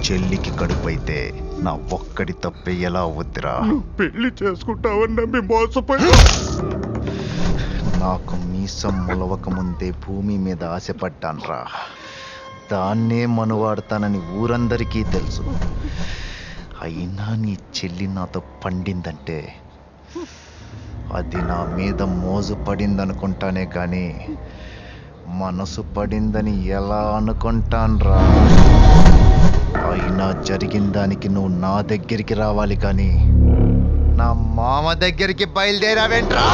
చెల్లికి కడుపైతే నా ఒక్కడి తప్పే ఎలా అవుద్దిరా? పెళ్లి చేసుకుంటావని నమ్మి మోసపోయి నాకు మీసం మొలవక ముందే భూమి మీద ఆశపడ్డాన్రా. దాన్నే మనువాడతానని ఊరందరికీ తెలుసు. అయినా నీ చెల్లి నాతో పండిందంటే అది నా మీద మోజు పడిందనుకుంటానే కానీ మనసు పడిందని ఎలా అనుకుంటాన్రా? అయినా జరిగిన దానికి నువ్వు నా దగ్గరికి రావాలి కానీ నా మామ దగ్గరికి బయలుదేరావేంట్రా?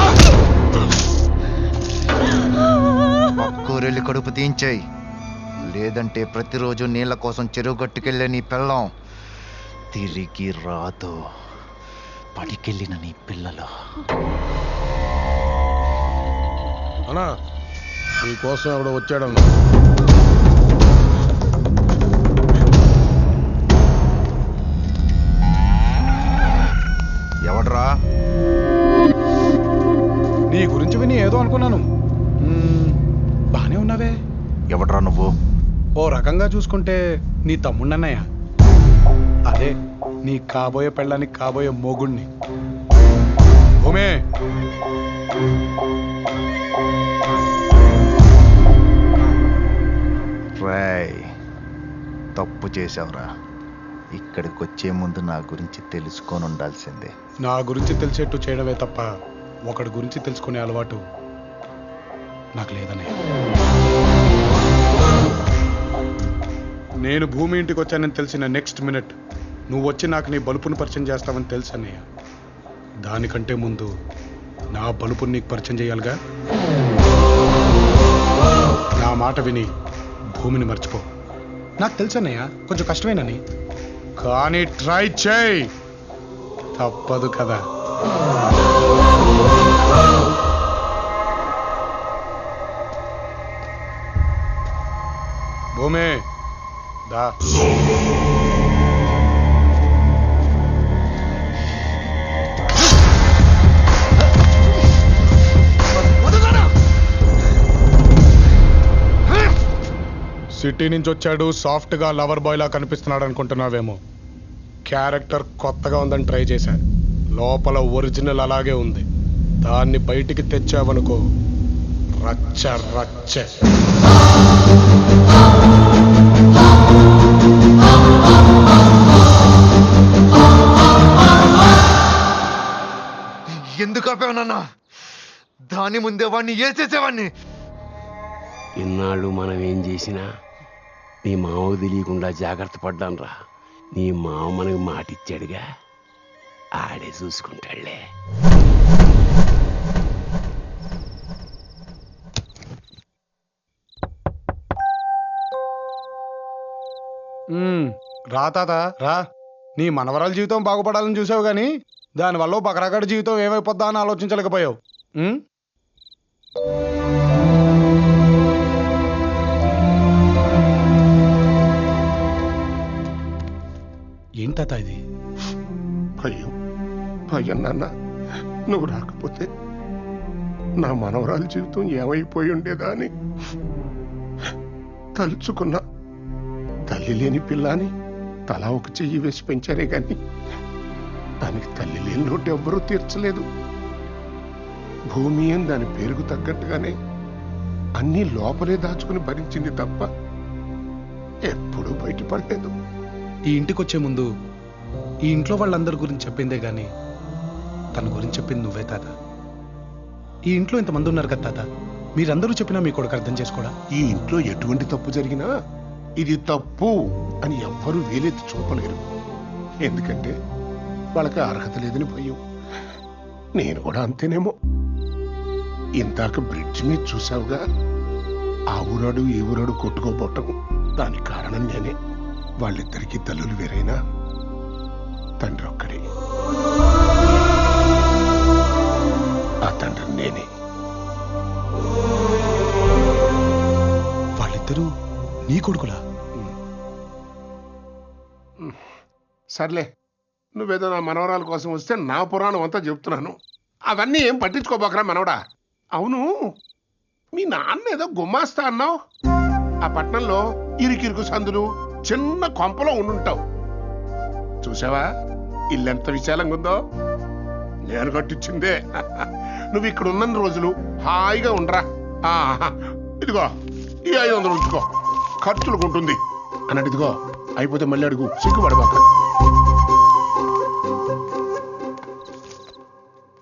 పక్కూరెళ్ళి కడుపు తీయించేయి, లేదంటే ప్రతిరోజు నీళ్ళ కోసం చెరువు గట్టుకెళ్ళే నీ పిల్లం తిరిగి రాదు. పడికెళ్ళిన నీ పిల్లలు. అన్నా నీకోసం ఎవడో వచ్చాడన్నా. ఎవడ్రా? నీ గురించి విని ఏదో అనుకున్నాను. బానే ఉన్నావే. ఎవడ్రా నువ్వు? ఓ రకంగా చూసుకుంటే నీ తమ్ముడన్నయ్య. అదే నీ కాబోయే పెళ్ళానికి కాబోయే మొగుణ్ణి. భూమే రాయ్, తప్పు చేసావురా. ఇక్కడికి వచ్చే ముందు నా గురించి తెలుసుకొని ఉండాల్సిందే. నా గురించి తెలిసేట్టు చేయడమే తప్ప ఒకడి గురించి తెలుసుకునే అలవాటు నాకు లేదనే. నేను భూమి ఇంటికి వచ్చానని తెలిసిన నెక్స్ట్ మినిట్ నువ్వు వచ్చి నాకు నీ బలుపుని పరిచయం చేస్తావని తెలుసు అన్నయ్య. దానికంటే ముందు నా బలుపుని నీకు పరిచయం చేయాలిగా. నా మాట విని భూమిని మర్చిపో. నాకు తెలుసు అన్నయ్య, కొంచెం కష్టమేనని, కానీ ట్రై చేయి, తప్పదు కదా. భూమే దా. సిటీ నుంచి వచ్చాడు, సాఫ్ట్ గా లవర్ బాయ్ లా కనిపిస్తున్నాడు అనుకుంటున్నావేమో. క్యారెక్టర్ కొత్తగా ఉందని ట్రై చేశా. లోపల ఒరిజినల్ అలాగే ఉంది. దాన్ని బయటికి తెచ్చావనుకో రచ్చ రచ్చ. ఎందుకు ఆపావునన్నా? దాని ముందే వాడిని ఏసేసేవాడిని. ఇన్నాళ్ళు మనం ఏం చేసినా నీ మామకు తెలియకుండా జాగ్రత్త పడ్డాను రా. నీ మామ మనకు మాటిచ్చాడుగా, ఆడే చూసుకుంటాడులే. రా తాత రా. నీ మనవరాల జీవితం బాగుపడాలని చూసావు కానీ దానివల్ల బకరాగడి జీవితం ఏమైపోద్దా అని ఆలోచించలేకపోయావు. ఏంటి తాత ఇది? భయం నాన్న, నువ్వు రాకపోతే నా మనవరాల జీవితం ఏమైపోయి ఉండేదా అని తలుచుకున్నా. తల్లి లేని పిల్లని తలా ఒక చెయ్యి వేసి పెంచారే గాని దానికి తల్లి లేని లోటు ఎవ్వరూ తీర్చలేదు. భూమి అని దాని పేరుకు తగ్గట్టుగానే అన్నీ లోపలే దాచుకుని భరించింది తప్ప ఎప్పుడూ బయటపడలేదు. ఈ ఇంటికి వచ్చే ముందు ఈ ఇంట్లో వాళ్ళందరి గురించి చెప్పిందే గాని తన గురించి చెప్పింది నువ్వే తాత. ఈ ఇంట్లో ఇంతమంది ఉన్నారు కదా తాత, మీరందరూ చెప్పినా మీ కొడుకు అర్థం చేసుకోడా? ఈ ఇంట్లో ఎటువంటి తప్పు జరిగినా ఇది తప్పు అని ఎవ్వరూ వేలెత్తి చూపలేరు. ఎందుకంటే వాళ్ళకి అర్హత లేదని భయం. నేను కూడా అంతేనేమో. ఇందాక బ్రిడ్జ్ మీద చూసావుగా, ఆ ఊరాడు ఈ ఊరాడు కొట్టుకోబోటం దానికి కారణం నేనే. వాళ్ళిద్దరికీ తల్లులు వేరైనా తండ్రి ఒక్కడే. ఆ తండ్రి నేనే. వాళ్ళిద్దరూ నీ కొడుకులా? సర్లే, నువ్వేదో నా మనవరాల కోసం వస్తే నా పురాణం అంతా చెప్తున్నాను. అవన్నీ ఏం పట్టించుకోబోకరా మనవడా. అవును, మీ నాన్న ఏదో గుమ్మాస్తా అన్నావు. ఆ పట్నంలో ఇరికిరుకు సందులు, చిన్న కొంపలో ఉండుంటావు. చూసావా ఇల్లెంత విశాలంగా ఉందో? నేను కట్టించిందే. నువ్వు ఇక్కడ ఉన్న రోజులు హాయిగా ఉండరా. ఇదిగో ఈ 500 ఉంచుకో, ఖర్చులకు ఉంటుంది అన్నట్టు. ఇదిగో అయిపోతే మళ్ళీ అడుగు, సిగ్గుపడబాక.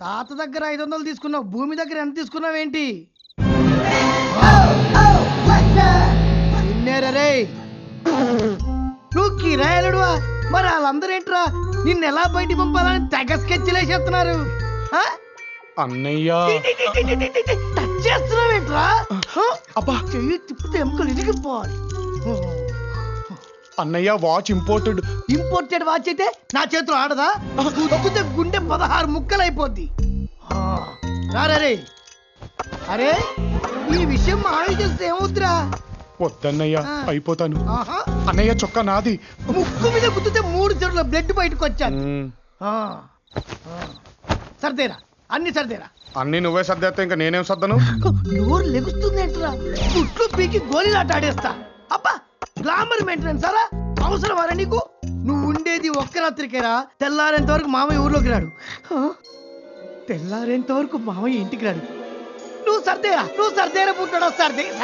తాత దగ్గర 500 తీసుకున్నావు, భూమి దగ్గర ఎంత తీసుకున్నావేంటి? రే నువ్వు కిరాయలుడువా? మరి వాళ్ళందరూ ఏంట్రా నిన్ను ఎలా బయటికి పంపాలని తెగ స్కెచ్లు వేసేస్తున్నారు. అన్నయ్య టచ్ చేస్తున్నావేంట్రా? అబ్బా చెయ్యి తిప్పితే ఎముకలు ఇరిగిపోవాలి. అన్నయ్య వాచ్ ఇంపోర్టెడ్. ఇంపోర్టెడ్ వాచ్ అయితే నా చేతిలో ఆడదా? తొక్కితే గుండె 16 ముక్కలు అయిపోద్ది. రే అరే ఈ విషయం మావి చేస్తే ఏమవుతురా? వద్దన్నయ్య, అయిపోతాను. ఆహా, అన్నయ్య చొక్కా నాది. ముక్కు మీద గుద్దితే 3 చెరువుల బ్లడ్ బయటకు వచ్చాను. సర్దేరా, అన్ని సర్దేరా. అన్ని నువ్వే సర్దేస్తే ఇంకా నేనేం సర్దను? నోరు లెగుస్తుందేంట్రా? గుట్లు పీకి గోళీలాట ఆడేస్తా. అబ్బా గ్లామర్ మెయింటెనెన్స్ అరా? అవసరమారా నీకు? నువ్వు ఉండేది ఒక్క రాత్రికేరా. తెల్లారేంత వరకు మామయ్య ఊర్లోకి రాడు. తెల్లారేంత వరకు మామయ్య ఇంటికి రాడు. నువ్వు సర్దేరా పుట్టాడు. సర్దేస్తా.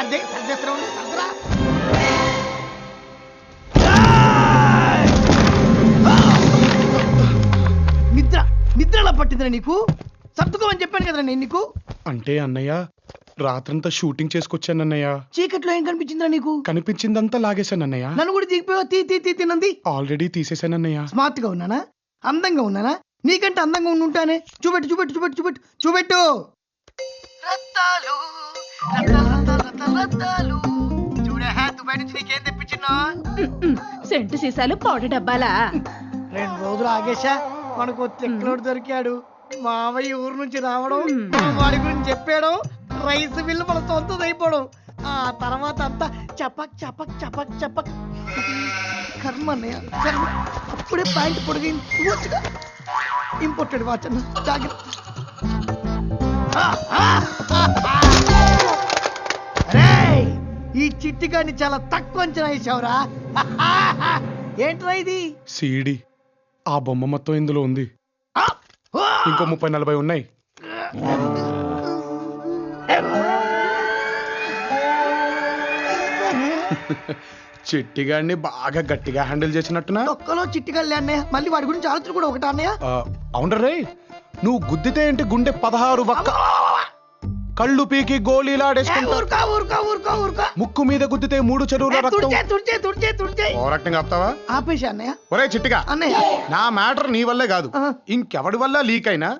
నిద్రలా పట్టిందిరా నీకు? సర్దుకోమని చెప్పాను కదరా నేను నీకు. అంటే అన్నయ్య రాత్రంతా షూటింగ్ చేసుకొచ్చానన్నయ్య. చీకట్లో ఏం కనిపించిందిరా నీకు? కనిపించిందంతా లాగేశానన్నయ్య. నన్ను కూడా దిగిపోయావు. తీ తినంది. ఆల్రెడీ తీసేశానన్నయ్య. స్మార్ట్ గా ఉన్నానా? అందంగా ఉన్నానా? నీకంటే అందంగా ఉండుంటానే. చూపెట్టు. రత్తాలు చూడే దుబాయ్ నుంచి నీకేం తెప్పించినా? సెంటు సీసాలు పౌడర్ డబ్బాలా? 2 రోజులు ఆగేశా. మనకు తెక్కలోడు దొరికాడు. మావయ్య ఊరు నుంచి రావడం, వాడి గురించి చెప్పేయడం, రైస్ బిల్లు మన సొంతం అయిపోవడం. ఆ తర్వాత అంతా చపక్. కర్మ అన్నయ్య, కర్మ. అప్పుడే ప్యాంట్ పొడిగింది. ఇంపోర్టెడ్ వాచ్ అన్న, జాగ్రత్త. ఈ చిట్టిగాన్ని చాలా తక్కువ అంచనా వేసావురా. ఏంట్రా ఇది? సీడీ. ఆ బొమ్మ మొత్తం ఇందులో ఉంది. ఇంకో 30-40 ఉన్నాయి. చిట్టిగాడిని బాగా గట్టిగా హ్యాండిల్ చేసినట్టునా? ఒక్కలో చిట్టిగల్లే అన్నయ్య. మళ్ళీ వాడి గురించి ఆలోచన కూడా ఒకటా అన్నయ్య? అవునరే, నువ్వు గుద్దితే ఏంటి గుండె 16 వక్క. కళ్ళు పీకి గోళీలాడేసుకుంటా. ఊరుకా. ముక్కు మీద గుద్దితే 3 చెరువుల రక్తం. తుడిచే. ఓవరాక్టింగ్ ఆపుతావా? ఆపేసి అన్నయ్య. ఒరే చిట్టిగా, అన్నయ్య నా మ్యాటర్ నీ వల్లే కాదు, ఇంకెవడి వల్ల లీక్ అయినా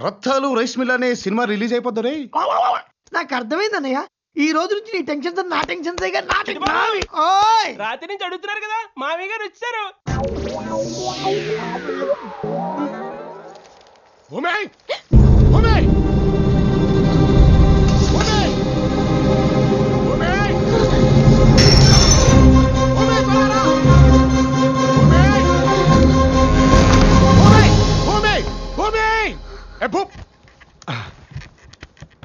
రత్తాలు రైస్ మిల్ అనే సినిమా రిలీజ్ అయిపోద్దు రే. నాకు అర్థమైంది అన్నయ్య. ఈ రోజు నుంచి నీ టెన్షన్స్ నా టెన్షన్స్. రాత్రి నుంచి అడుగుతున్నారు కదా, మామయ్య గారు వచ్చారు.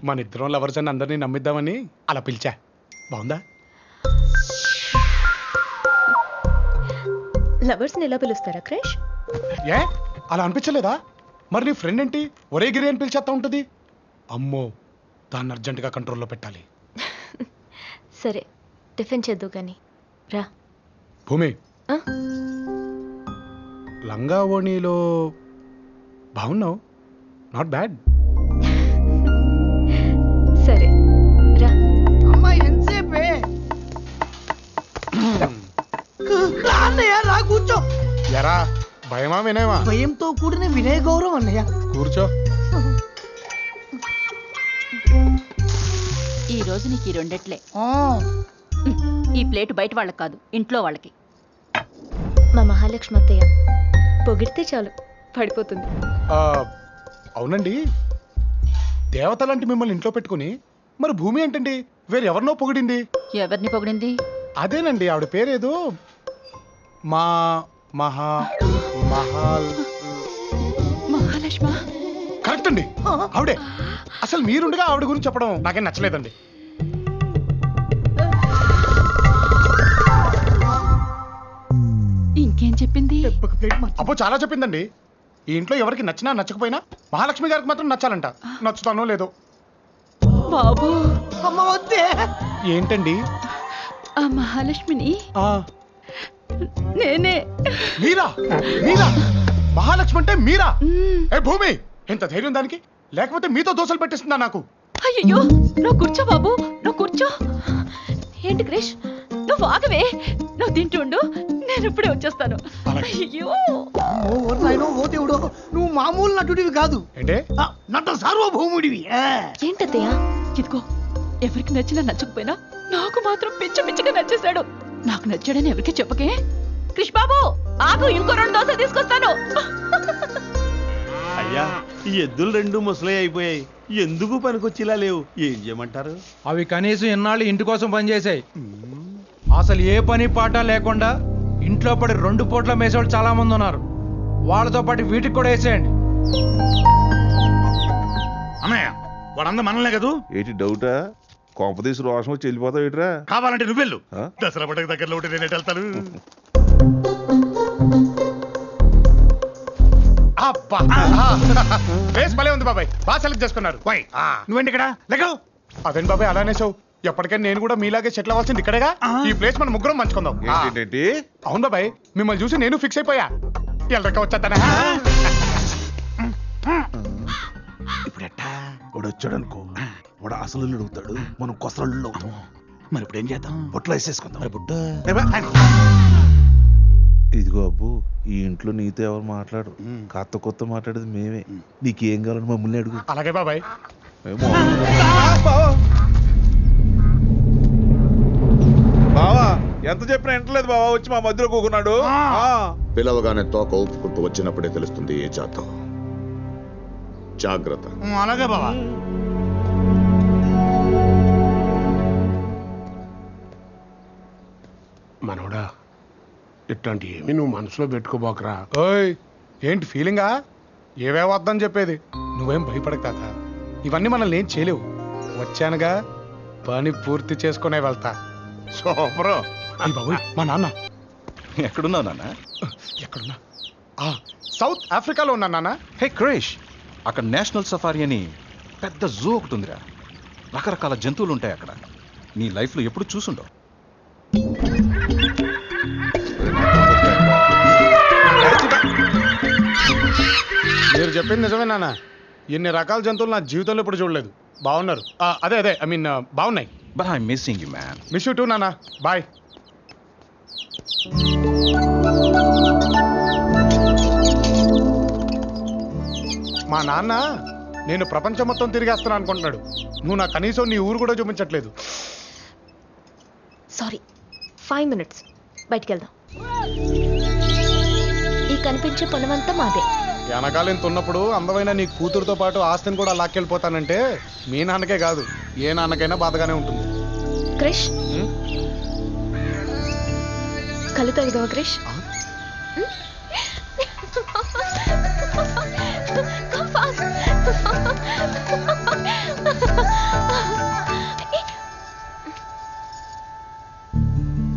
మన ఇద్దరం లవర్స్ అని అందరినీ నమ్మిద్దామని అలా పిలిచా. బాగుందా? లవర్స్ ని ఎలా పిలుస్తారా క్రష్? ఏ అలా అనిపించలేదా? మరి నీ ఫ్రెండ్ ఏంటి ఒరే గిరి అని పిలిచేస్తా ఉంటది? అమ్మో, దాన్ని అర్జెంటుగా కంట్రోల్లో పెట్టాలి. సరే టిఫిన్ చేద్దు కానీ రా. భూమి, లంగా ఓణీలో బాగున్నావు. Not bad. సరే రా. అమ్మా ఎంతసేపే? అన్నయ్య రా, కూర్చో. ఎరా భయమా వినయమా? భయంతో కూడిన వినయ గౌరవం అన్నయ్య. కూర్చో. ఈ రోజు నీకు 2 ఈ ప్లేట్ బయట వాళ్ళకి కాదు, ఇంట్లో వాళ్ళకి. మా మహాలక్ష్మి అత్తయ్య పొగిడితే చాలు పడిపోతుంది. అవునండి, దేవతలాంటి మిమ్మల్ని ఇంట్లో పెట్టుకుని మరి భూమి ఏంటండి వేరెవరినో పొగిడింది? ఎవరిని పొగిడింది? అదేనండి, ఆవిడ పేరేదో మహాలక్ష్మి. కరెక్ట్ అండి, ఆవిడే. అసలు మీరుండగా ఆవిడ గురించి చెప్పడం నాకేం నచ్చలేదండి. అబ్బో చాలా చెప్పిందండి. ఈ ఇంట్లో ఎవరికి నచ్చినా నచ్చకపోయినా మహాలక్ష్మి గారికి మాత్రం నచ్చాలంట. నచ్చుతానో లేదో. బాబు అమ్మ వద్దే. ఏంటండి? ఆ మహాలక్ష్మిని ఆ, నేనే. మీరా? మీరా? మహాలక్ష్మి అంటే మీరా? ఏ భూమి, ఎంత ధైర్యం దానికి? లేకపోతే మీతో దోశలు పెట్టిస్తుందా నాకు? అయ్యో నువ్వు కూర్చో బాబు, నువ్వు కూర్చో. ఏంటి క్రిష్, నువ్వు ఆగవే, నువ్వు తింటుండు, నేను ఇప్పుడే వచ్చేస్తాను. అయ్యో ఓ నాయనో, ఓ దేవుడు, నువ్వు మామూలు నటుడివి కాదు. ఏంటే? నట సార్వభౌముడివి. ఏంటత్తయ్య? ఇదిగో, ఎవరికి నచ్చినా నచ్చకపోయినా నాకు మాత్రం పిచ్చ పిచ్చగా నచ్చేశాడు. నాకు నచ్చాడని ఎవరికి చెప్పకే. క్రిష్ బాబు ఆగు, ఇంకో 2 దోశ తీసుకొస్తాను. అయ్యా, ఈ ఎద్దులు 2 ముసలే అయిపోయాయి, ఎందుకు పనికొచ్చేలా లేవు, ఏం చేయమంటారు? అవి కనీసం ఇన్నాళ్ళు ఇంటి కోసం పనిచేసాయి. అసలు ఏ పని పాట లేకుండా ఇంట్లో పడి 2 పూట్ల మేసేవాళ్ళు చాలా మంది ఉన్నారు. వాళ్ళతో పాటు వీటికి కూడా వేసేయండి. అన్నయ్య, వాడంతా మనలే కదూ? ఏంటి డౌటా? కొంపదీసి రోషం వచ్చి వెళ్ళిపోతావు ఏట్రా? కావాలంటే నువ్వెళ్ళు. ఆ? దసరా పండుగ దగ్గరలో ఉంటే నేను వెళ్తాను. అబ్బా, ఫేస్ భలే ఉంది బాబాయ్, బాగా సెలెక్ట్ చేసుకున్నారు. నువ్వేంటి ఇక్కడ లెక్కవు? అదేంటి బాబాయ్ అలానే సావు? ఎప్పటికైనా నేను కూడా మీలాగే సెటిల్ అవ్వాల్సింది ఇక్కడేగా. ఈ ప్లేస్ మనం ముగ్గురం పంచుకుందాం. ఏంటి? అవును బాబాయ్, మిమ్మల్ని చూసి నేను ఫిక్స్ అయిపోయా. ఎల్లరిక వచ్చేస్తానా? ఇప్పుడు ఎట్టా? వాడు వచ్చాడు అనుకో, వాడు అసలు అడుగుతాడు, మనం కొసలు అవుతాం. మరి ఇప్పుడు ఏం చేద్దాం? బొట్లో వేసేసుకుందాం. మరి బుడ్డ ఇదిగో అబ్బు, ఈ ఇంట్లో నీతో ఎవరు మాట్లాడు, కొత్త మాట్లాడేది మేమే. నీకేం కావాలని మమ్మల్ని అడుగు. అలాగే బాబాయ్. బావా ఎంత చెప్పినా వింటలేదు బావా, వచ్చి మా మధ్యలో కూకున్నాడు. పిలవగానే తోక ఊపుకుంటూ వచ్చినప్పుడే తెలుస్తుంది ఏ జాతో. జాగ్రత్త. అలాగే బావా. మనోడా, ఇట్లాంటి ఏమి నువ్వు మనసులో పెట్టుకోబోకరా. ఓయ్, ఏంటి ఫీలింగా? ఏవే వద్దని చెప్పేది? నువ్వేం భయపడక తాత, ఇవన్నీ మనల్ని ఏం చేయలేవు. వచ్చానుగా, పని పూర్తి చేసుకునే వెళ్తా. సూపరు. అయ్ బాబోయ్, మా నాన్న. ఎక్కడున్నావు నాన్న? ఎక్కడున్నా? సౌత్ ఆఫ్రికాలో ఉన్నా నాన్న. హే క్రిష్, అక్కడ నేషనల్ సఫారీ అని పెద్ద జూ ఒకటి ఉందిరా. రకరకాల జంతువులు ఉంటాయి అక్కడ. నీ లైఫ్లో ఎప్పుడు చూసుండవు. మీరు చెప్పింది నిజమే నాన్న. ఎన్ని రకాల జంతువులు నా జీవితంలో ఇప్పుడు చూడలేదు. బాగున్నారు. అదే ఐ మీన్ బాగున్నాయి. But I missing you man. Miss you two నాన్న. బాయ్. మా నాన్న నేను ప్రపంచం మొత్తం తిరిగేస్తాను అనుకుంటున్నాడు. నువ్వు నా కనీసం నీ ఊరు కూడా చూపించట్లేదు. సారీ, 5 minutes బయటికి వెళ్దాం. ఈ కనిపించే పొలమంతా మాదే. వెనకాల ఇంత ఉన్నప్పుడు అందమైన నీ కూతురుతో పాటు ఆస్తిని కూడా లాక్కెళ్ళిపోతానంటే మీ నాన్నకే కాదు, ఏ నాన్నకైనా బాధగానే ఉంటుంది. క్రిష్, కళ్ళు తగిదావా క్రిష్?